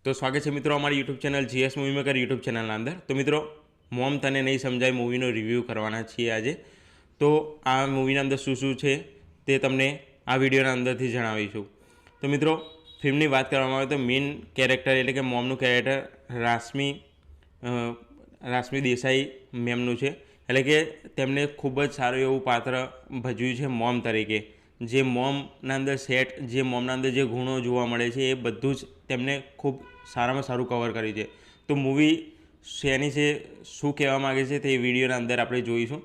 तो स्वागत है मित्रों हमारी YouTube channel GS movie maker YouTube channel अंदर। तो मित्रों मोम तने नहीं समझाय मूवीनो रिव्यू करवाना छीए आज। तो आ मूवीना अंदर शुं शुं छे ते तमने आ विडियोना अंदरथी जणावीशुं। तो मित्रों फिल्मनी बात करवामां आवे तो मेन कैरेक्टर एटले के मोमनुं कैरेक्टर राश्मी देसाई मेमनुं छे। एटले के तेमणे खूब ज सारुं एवुं पात्र भजव्युं छे मोम तरीके। जे मोमना अंदर सेट जे मोमना अंदर जे गुणो जोवा मळे छे ए बधुं ज तेमणे खूब सारामां सारुं कवर कर्युं छे। तो मूवी शेनी छे शुं कहेवा मागे छे ते विडियोना अंदर आपणे जोईशुं।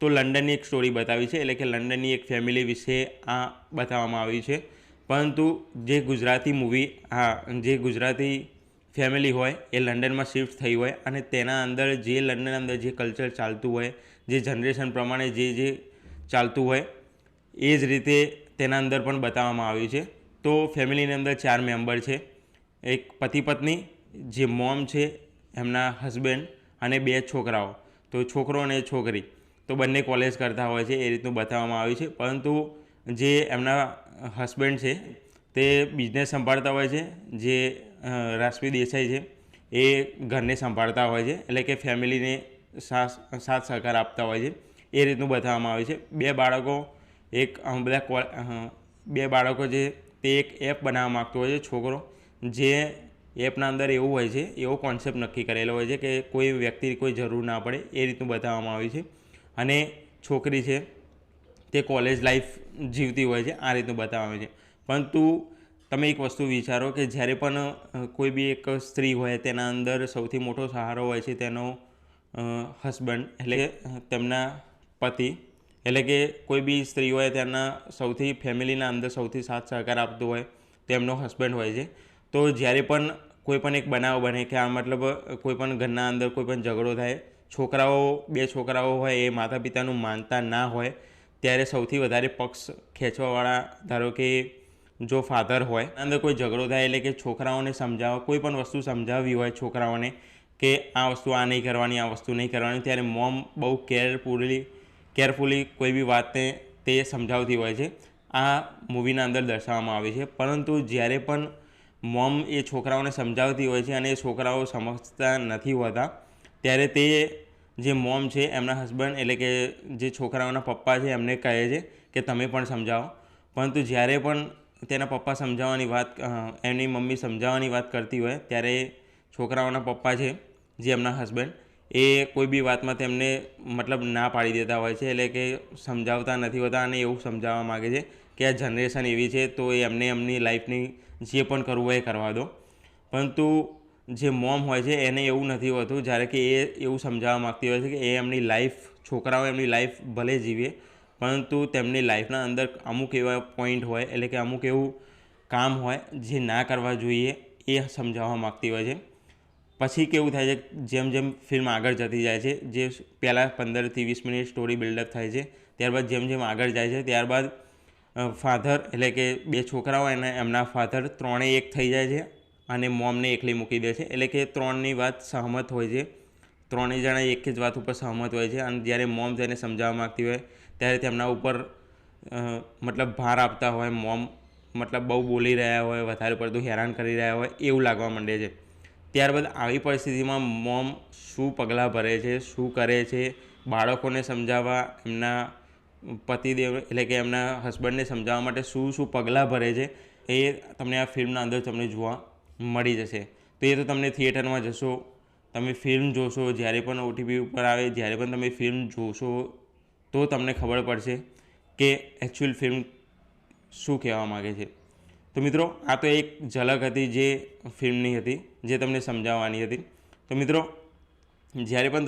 तो लंडननी एक स्टोरी बतावी छे, एटले के लंडननी एक फेमिली विશે आ बताववामां आवी छे। परंतु जे गुजराती मूवी जे गुजराती फेमिली होय ए लंडનમાં शिफ्ट થઈ હોય અને તેના અંદર જે લંડન અંદર જે કલ્ચર ચાલતું હોય, જે જનરેશન પ્રમાણે જે ચાલતું હોય એ જ રીતે તેના અંદર પણ બતાવવામાં આવ્યું છે। તો ફેમિલીની અંદર 4 મેમ્બર છે, એક પતિ પત્ની, જે મોમ છે, એમના હસબન્ડ અને 2 છોકરાઓ। તો છોકરો અને છોકરી તો બંને કોલેજ કરતા હોય છે એ રીતનું બતાવવામાં આવ્યું છે। પરંતુ જે એમના હસબન્ડ છે તે બિઝનેસ સંભાળતા હોય છે, જે રાશ્મી દેસાઈ છે એ ઘરને સંભાળતા હોય છે, એટલે કે ફેમિલીને સાથ સહકાર આપતા હોય છે એ રીતનું બતાવવામાં આવે છે। 2 બાળકો બે બાળકો જે તે એક એપ બનાવવા માગતો હોય છે છોકરો, જે એપના અંદર એવું હોય છે, એવો કોન્સેપ્ટ નક્કી કરેલો હોય છે કે કોઈ વ્યક્તિ કોઈ જરૂર ના પડે એ રીતનું બતાવવામાં આવ્યું છે। અને છોકરી છે તે કોલેજ લાઈફ જીવતી હોય છે, આ રીતનું બતાવવામાં આવે છે। પરંતુ તમે એક વસ્તુ વિચારો કે જ્યારે પણ કોઈ બી એક સ્ત્રી હોય તેના અંદર સૌથી મોટો સહારો હોય છે તેનો હસબન્ડ, એટલે કે તેમના પતિ। એટલે કે કોઈ બી સ્ત્રી હોય તેના સૌથી ફેમિલીના અંદર સૌથી સાથ સહકાર આપતો હોય તેમનો હસબન્ડ હોય છે। તો જ્યારે પણ કોઈ પણ એક બનાવ બને કે આ મતલબ કોઈ પણ ઘરના અંદર કોઈ પણ ઝઘડો થાય, છોકરાઓ 2 છોકરાઓ હોય એ માતા પિતાનું માનતા ના હોય ત્યારે સૌથી વધારે પક્ષ ખેંચવાવાળા, ધારો કે જો ફાધર હોય, અંદર કોઈ ઝઘડો થાય એટલે કે છોકરાઓને સમજાવવા, કોઈ પણ વસ્તુ સમજાવવી હોય છોકરાઓને કે આ વસ્તુ આ નહીં કરવાની, આ વસ્તુ નહીં કરવાની, ત્યારે મોમ બહુ કેરફુલી કોઈ બી વાતને તે સમજાવતી હોય છે। આ મૂવીના અંદર દર્શાવવામાં આવે છે। પરંતુ જ્યારે પણ મોમ એ છોકરાઓને સમજાવતી હોય છે અને એ છોકરાઓ સમજતા નથી હોતા ત્યારે તે જે મોમ છે એમના હસબન્ડ, એટલે કે જે છોકરાઓના પપ્પા છે એમને કહે છે કે તમે પણ સમજાવો। પરંતુ જ્યારે પણ તેના પપ્પા સમજાવવાની વાત, એમની મમ્મી સમજાવવાની વાત કરતી હોય ત્યારે છોકરાઓના પપ્પા છે જે એમના હસબન્ડ એ કોઈ બી વાતમાં તેમને મતલબ ના પાડી દેતા હોય છે, એટલે કે સમજાવતા નથી હોતા અને એવું સમજાવવા માગે છે કે આ જનરેશન એવી છે તો એમને એમની લાઈફની જે પણ કરવું હોય એ કરવા દો। પરંતુ જે મોમ હોય છે એને એવું નથી હોતું, જ્યારે કે એ એવું સમજાવવા માગતી હોય છે કે એ એમની લાઈફ, છોકરાઓ એમની લાઈફ ભલે જીવે પરંતુ તેમની લાઈફના અંદર અમુક એવા પોઈન્ટ હોય, એટલે કે અમુક એવું કામ હોય જે ના કરવા જોઈએ એ સમજાવવા માગતી હોય છે। પછી કેવું થાય છે, જેમ જેમ ફિલ્મ આગળ જતી જાય છે, જે પહેલાં 15થી 20 મિનિટ સ્ટોરી બિલ્ડઅપ થાય છે, ત્યારબાદ જેમ જેમ આગળ જાય છે ત્યારબાદ ફાધર, એટલે કે 2 છોકરાઓ અને એમના ફાધર ત્રણેય એક થઈ જાય છે અને મોમને એકલી મૂકી દે છે। એટલે કે ત્રણની વાત સહમત હોય છે, ત્રણેય જણા એક જ વાત ઉપર સહમત હોય છે અને જ્યારે મોમ તેને સમજાવવા માગતી હોય ત્યારે તેમના ઉપર મતલબ ભાર આપતા હોય, મોમ મતલબ બહુ બોલી રહ્યા હોય, વધારે પડતું હેરાન કરી રહ્યા હોય એવું લાગવા માંડે છે। ત્યારબાદ આવી પરિસ્થિતિમાં મોમ શું પગલાં ભરે છે, શું કરે છે, બાળકોને સમજાવવા, એમના પતિદેવ એટલે કે એમના હસબન્ડને સમજાવવા માટે શું શું પગલાં ભરે છે એ તમને આ ફિલ્મના અંદર તમને જોવા મળી જશે। તો એ તો તમને થિયેટરમાં જશો, તમે ફિલ્મ જોશો, જ્યારે પણ ઓટીપી ઉપર આવે જ્યારે પણ તમે ફિલ્મ જોશો તો તમને ખબર પડશે કે એકચ્યુઅલ ફિલ્મ શું કહેવા માગે છે। તો મિત્રો આ તો એક ઝલક હતી જે ફિલ્મની હતી, જે તમને સમજાવવાની હતી। તો મિત્રો જ્યારે પણ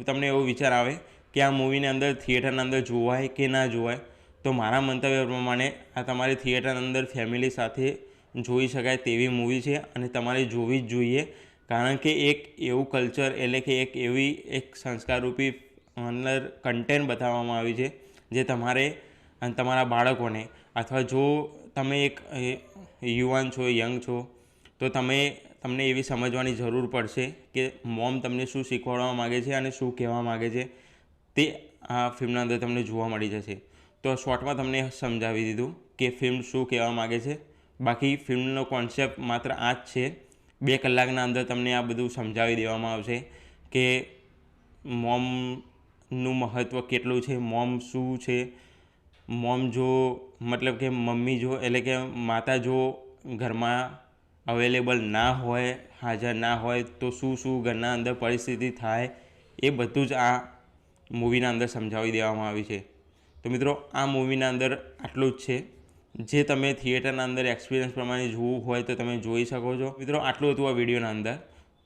તમને એવો વિચાર આવે કે આ મૂવીને અંદર થિયેટરના અંદર જોવાય કે ના જોવાય, તો મારા મંતવ્ય પ્રમાણે આ તમારે થિયેટરના અંદર ફેમિલી સાથે જોઈ શકાય તેવી મૂવી છે અને તમારે જોવી જ જોઈએ। કારણ કે એક એવું કલ્ચર, એટલે કે એક સંસ્કારરૂપી અંદર કન્ટેન્ટ બતાવવામાં આવ્યું છે જે તમારે અને તમારા બાળકોને, અથવા જો તમે એક યુવાન છો, યંગ છો, તો તમને એવી સમજવાની જરૂર પડશે કે મોમ તમને શું શીખવાડવા માગે છે અને શું કહેવા માગે છે તે આ ફિલ્મના અંદર તમને જોવા મળી જશે। તો શોર્ટમાં તમને સમજાવી દીધું કે ફિલ્મ શું કહેવા માગે છે। બાકી ફિલ્મનો કોન્સેપ્ટ માત્ર આ જ છે 2 કલાકના અંદર તમને આ બધું સમજાવી દેવામાં આવશે કે મોમનું મહત્ત્વ કેટલું છે, મોમ શું છે, મોમ જો મતલબ કે મમ્મી જો એટલે કે માતા જો ઘરમાં અવેલેબલ ના હોય, હાજર ના હોય તો શું શું ઘરના અંદર પરિસ્થિતિ થાય, એ બધું જ આ મૂવીના અંદર સમજાવી દેવામાં આવ્યું છે. તો મિત્રો આ મૂવીના અંદર આટલું જ છે. જે તમે થિયેટરના અંદર એક્સપિરિયન્સ પ્રમાણે જોવું હોય તો તમે જોઈ શકો છો. મિત્રો આટલું હતું આ વિડીયોના અંદર.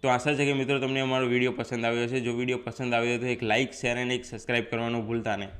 તો આશા છે કે મિત્રો તમને અમારો વિડીયો પસંદ આવ્યો હશે. જો વિડીયો પસંદ આવ્યો તો એક લાઇક, શેર અને એક સબસ્ક્રાઈબ કરવાનું ભૂલતા નહીં.